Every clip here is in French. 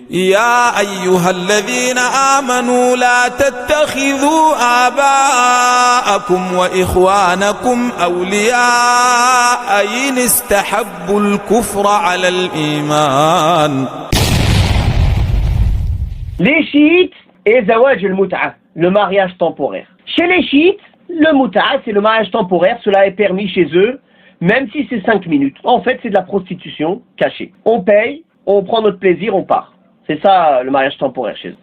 يا أيها الذين آمنوا لا تتخذوا آباءكم وإخوانكم أولياء إن استحبوا الكفر على الإيمان. Les chiites et zawaj al-mut'a, le mariage temporaire. Chez les chiites, le mut'a, c'est le mariage temporaire, cela est permis chez eux, même si c'est 5 minutes. En fait, c'est de la prostitution cachée. On paye, on prend notre plaisir, on part. C'est ça le mariage temporaire chez eux.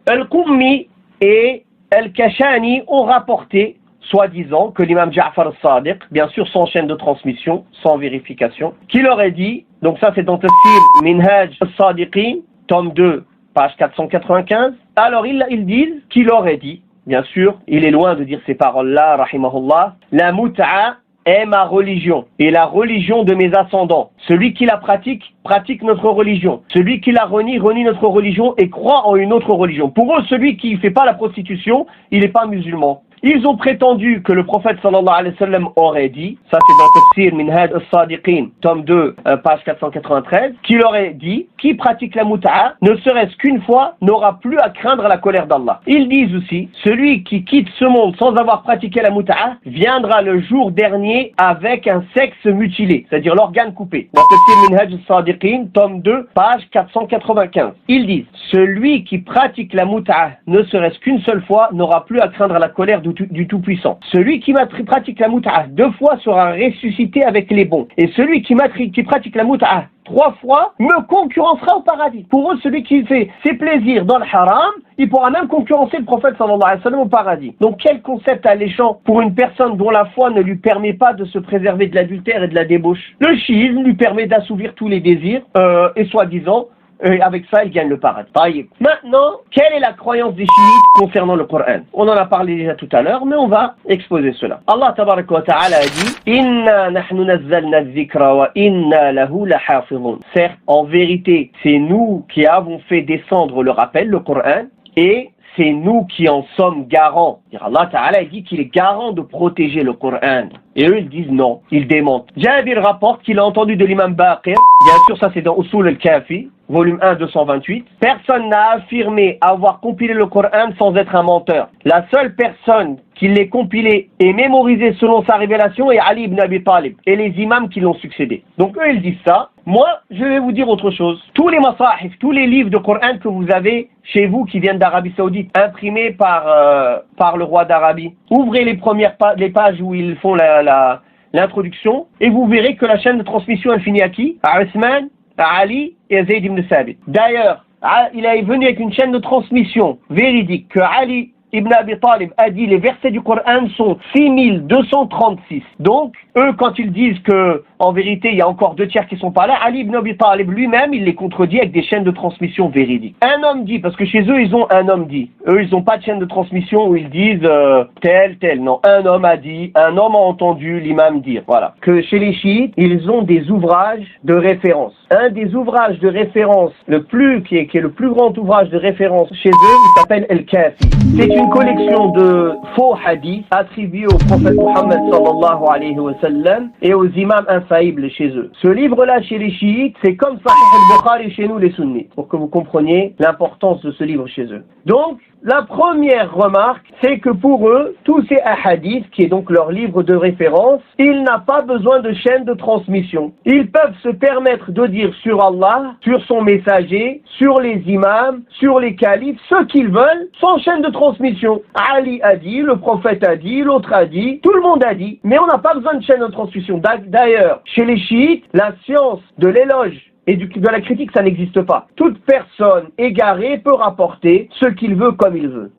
Al-Qummi et Al-Kashani ont rapporté, soi-disant, que l'imam Ja'far al-Sadiq, bien sûr sans chaîne de transmission, sans vérification, qu'il aurait dit, donc ça c'est dans Tafsir Minhaj al-Sadiqin, tome 2, page 495, alors ils disent qu'il aurait dit, bien sûr, il est loin de dire ces paroles-là, rahimahullah, la mut'a est ma religion et la religion de mes ascendants. Celui qui la pratique, pratique notre religion. Celui qui la renie, renie notre religion et croit en une autre religion. Pour eux, celui qui ne fait pas la prostitution, il n'est pas musulman. Ils ont prétendu que le prophète sallallahu alayhi wa sallam aurait dit, ça c'est dans Tafsir Minhaj al-Sadiqin, tome 2, page 493, qu'il aurait dit, qui pratique la mut'a, ne serait-ce qu'une fois, n'aura plus à craindre la colère d'Allah. Ils disent aussi, celui qui quitte ce monde sans avoir pratiqué la mut'a, viendra le jour dernier avec un sexe mutilé, c'est-à-dire l'organe coupé. Dans Tafsir Minhaj al-Sadiqin, tome 2, page 495. Ils disent, celui qui pratique la mut'a, ne serait-ce qu'une seule fois, n'aura plus à craindre la colère du Tout-Puissant. Celui qui pratique la mut'a 2 fois sera ressuscité avec les bons. Et celui qui pratique la mut'a 3 fois me concurrencera au paradis. Pour eux, celui qui fait ses plaisirs dans le haram, il pourra même concurrencer le prophète sallallahu alayhi wa sallam au paradis. Donc quel concept alléchant pour une personne dont la foi ne lui permet pas de se préserver de l'adultère et de la débauche. Le chiisme lui permet d'assouvir tous les désirs et soi-disant, avec ça, il gagne le paradis. Maintenant, quelle est la croyance des chiites concernant le Coran? On en a parlé déjà tout à l'heure, mais on va exposer cela. Allah tabaraka wa ta'ala a dit « Inna nahnu nazzalna adh-dhikra wa inna lahu lahafizun » Certes, en vérité, c'est nous qui avons fait descendre le rappel, le Coran, et c'est nous qui en sommes garants. Allah Ta'ala dit qu'il est garant de protéger le Coran. Et eux, ils disent non, ils démentent. Jabir rapporte qu'il a entendu de l'imam Baqir, bien sûr ça c'est dans Usul al-Kafi, volume 1, 228. Personne n'a affirmé avoir compilé le Coran sans être un menteur. La seule personne qui l'ait compilé et mémorisé selon sa révélation est Ali ibn Abi Talib et les imams qui l'ont succédé. Donc eux, ils disent ça. Moi, je vais vous dire autre chose. Tous les masahif, tous les livres de Coran que vous avez chez vous qui viennent d'Arabie Saoudite, imprimés par le roi d'Arabie, ouvrez les pages où ils font l'introduction et vous verrez que la chaîne de transmission, elle finit à qui? À Uthman, à Ali et à Zayd ibn Thabit. D'ailleurs, il est venu avec une chaîne de transmission véridique que Ali Ibn Abi Talib a dit les versets du Coran sont 6236. Donc, eux, quand ils disent que, en vérité, il y a encore 2 tiers qui sont pas là, Ali Ibn Abi Talib lui-même, il les contredit avec des chaînes de transmission véridiques. Un homme dit, parce que chez eux, ils ont un homme dit. Eux, ils n'ont pas de chaîne de transmission où ils disent tel. Non, un homme a dit, un homme a entendu l'imam dire. Voilà. Que chez les chiites, ils ont des ouvrages de référence. Un des ouvrages de référence, qui est le plus grand ouvrage de référence chez eux, il s'appelle El-Kafi. C'est une collection de faux hadiths attribués au prophète Muhammad sallallahu alayhi wa sallam et aux imams infaillibles chez eux. Ce livre-là chez les chiites, c'est comme Sahih al-Bukhari chez nous les sunnites, pour que vous compreniez l'importance de ce livre chez eux. Donc, la première remarque, c'est que pour eux, tous ces hadiths, qui est donc leur livre de référence, il n'a pas besoin de chaîne de transmission. Ils peuvent se permettre de dire sur Allah, sur son messager, sur les imams, sur les califes, ce qu'ils veulent, sans chaîne de transmission. Ali a dit, le prophète a dit, l'autre a dit, tout le monde a dit, mais on n'a pas besoin de chaîne de transmission. D'ailleurs, chez les chiites, la science de l'éloge et de la critique, ça n'existe pas. Toute personne égarée peut rapporter ce qu'il veut comme il veut.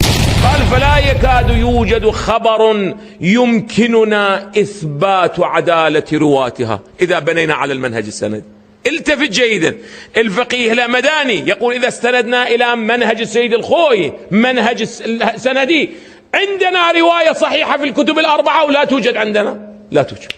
قال فلا يكاد يوجد خبر يمكننا إثبات عدالة رواتها إذا بنينا على المنهج السندي. التفت جيدا، الفقيه الهمداني يقول إذا استندنا إلى منهج السيد الخوئي منهج سندي عندنا رواية صحيحة في الكتب الأربعة ولا توجد عندنا، لا توجد.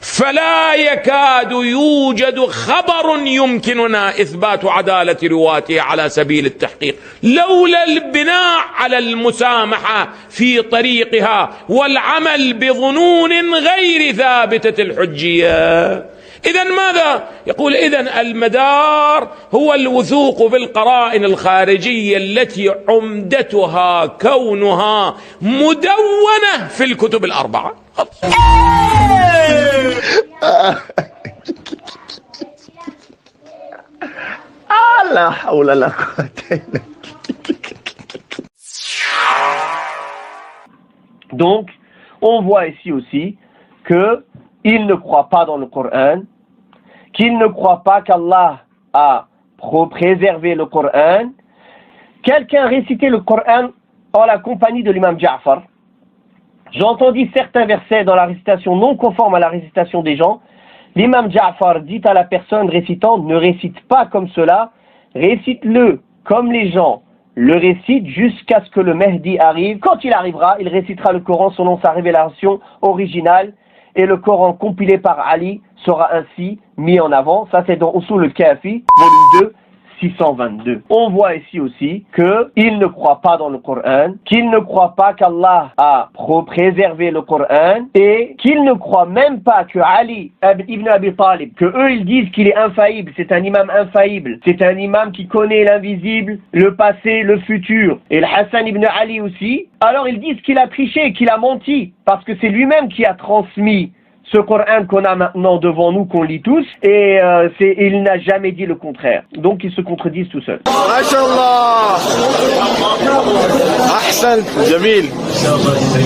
فلا يكاد يوجد خبر يمكننا إثبات عدالة رواته على سبيل التحقيق لولا البناء على المسامحة في طريقها والعمل بظنون غير ثابتة الحجية. إذا ماذا يقول؟ إذا المدار هو الوثوق بالقرائن الخارجية التي عمدتها كونها مدونة في الكتب الأربعة. لا حول ولا قوة إلا بالله. Donc, on voit ici aussi qu'il ne croit pas dans le Coran, qu'il ne croit pas qu'Allah a préservé le Coran. Quelqu'un récitait le Coran en la compagnie de l'imam Ja'far. J'ai entendu certains versets dans la récitation non conformes à la récitation des gens. L'imam Ja'far dit à la personne récitant, ne récite pas comme cela, récite-le comme les gens le récitent jusqu'à ce que le Mahdi arrive. Quand il arrivera, il récitera le Coran selon sa révélation originale et le Coran compilé par Ali sera ainsi mis en avant. Ça c'est dans Usul al-Kafi, volume 2, 622. On voit ici aussi qu'il ne croit pas dans le Coran, qu'il ne croit pas qu'Allah a préservé le Coran et qu'il ne croit même pas que Ali ibn Abi Talib, que eux ils disent qu'il est infaillible, c'est un imam infaillible, c'est un imam qui connaît l'invisible, le passé, le futur. Et le Hassan ibn Ali aussi, alors ils disent qu'il a triché, qu'il a menti, parce que c'est lui-même qui a transmis ce Coran qu'on a maintenant devant nous, qu'on lit tous, et il n'a jamais dit le contraire. Donc ils se contredisent tout seuls. MashaAllah. Ahsan, Jamil.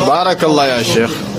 Barakallah ya Cheikh.